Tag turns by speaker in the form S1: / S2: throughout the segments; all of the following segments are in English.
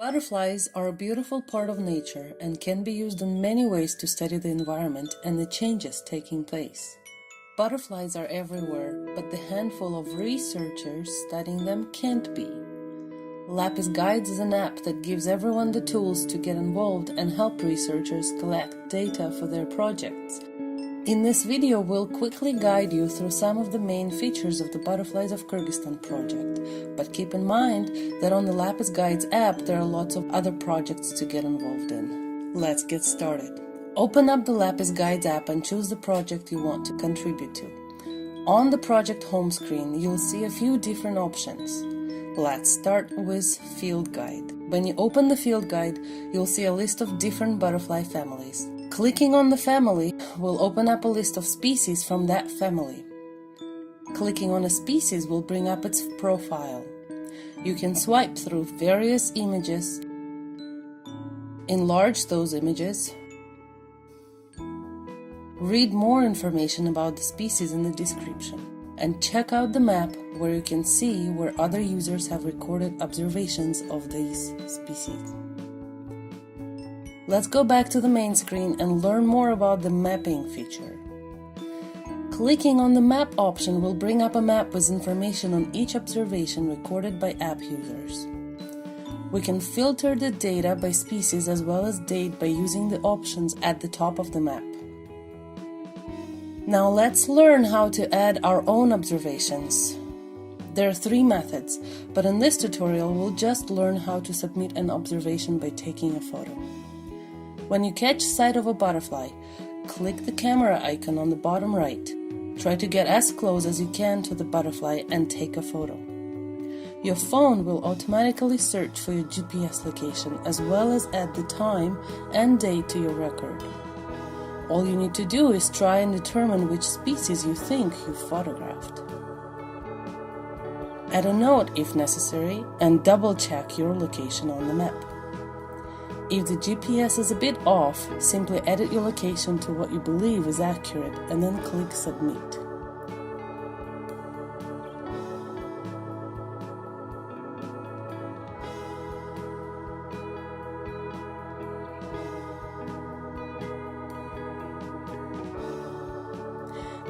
S1: Butterflies are a beautiful part of nature and can be used in many ways to study the environment and the changes taking place. Butterflies are everywhere, but the handful of researchers studying them can't be. Lapis Guides is an app that gives everyone the tools to get involved and help researchers collect data for their projects. In this video, we'll quickly guide you through some of the main features of the Butterflies of Kyrgyzstan project, but keep in mind that on the Lapis Guides app there are lots of other projects to get involved in. Let's get started. Open up the Lapis Guides app and choose the project you want to contribute to. On the project home screen, you'll see a few different options. Let's start with Field Guide. When you open the Field Guide, you'll see a list of different butterfly families. Clicking on the family will open up a list of species from that family. Clicking on a species will bring up its profile. You can swipe through various images, enlarge those images, read more information about the species in the description, and check out the map where you can see where other users have recorded observations of these species. Let's go back to the main screen and learn more about the mapping feature. Clicking on the map option will bring up a map with information on each observation recorded by app users. We can filter the data by species as well as date by using the options at the top of the map. Now let's learn how to add our own observations. There are 3 methods, but in this tutorial we'll just learn how to submit an observation by taking a photo. When you catch sight of a butterfly, click the camera icon on the bottom right. Try to get as close as you can to the butterfly and take a photo. Your phone will automatically search for your GPS location as well as add the time and date to your record. All you need to do is try and determine which species you think you photographed. Add a note if necessary and double-check your location on the map. If the GPS is a bit off, simply edit your location to what you believe is accurate and then click Submit.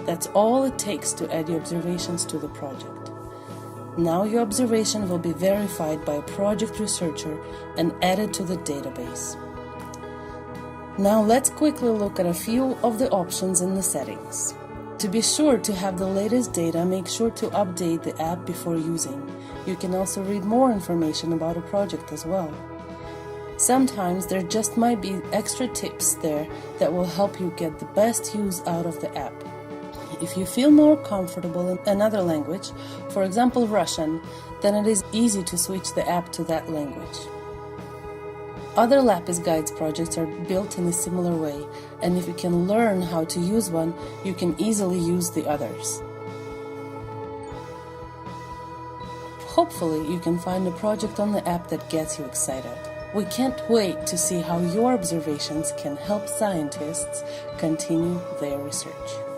S1: That's all it takes to add your observations to the project. Now your observation will be verified by a project researcher and added to the database. Now let's quickly look at a few of the options in the settings. To be sure to have the latest data, make sure to update the app before using. You can also read more information about a project as well. Sometimes there just might be extra tips there that will help you get the best use out of the app. If you feel more comfortable in another language, for example Russian, then it is easy to switch the app to that language. Other Lapis Guides projects are built in a similar way, and if you can learn how to use one, you can easily use the others. Hopefully you can find a project on the app that gets you excited. We can't wait to see how your observations can help scientists continue their research.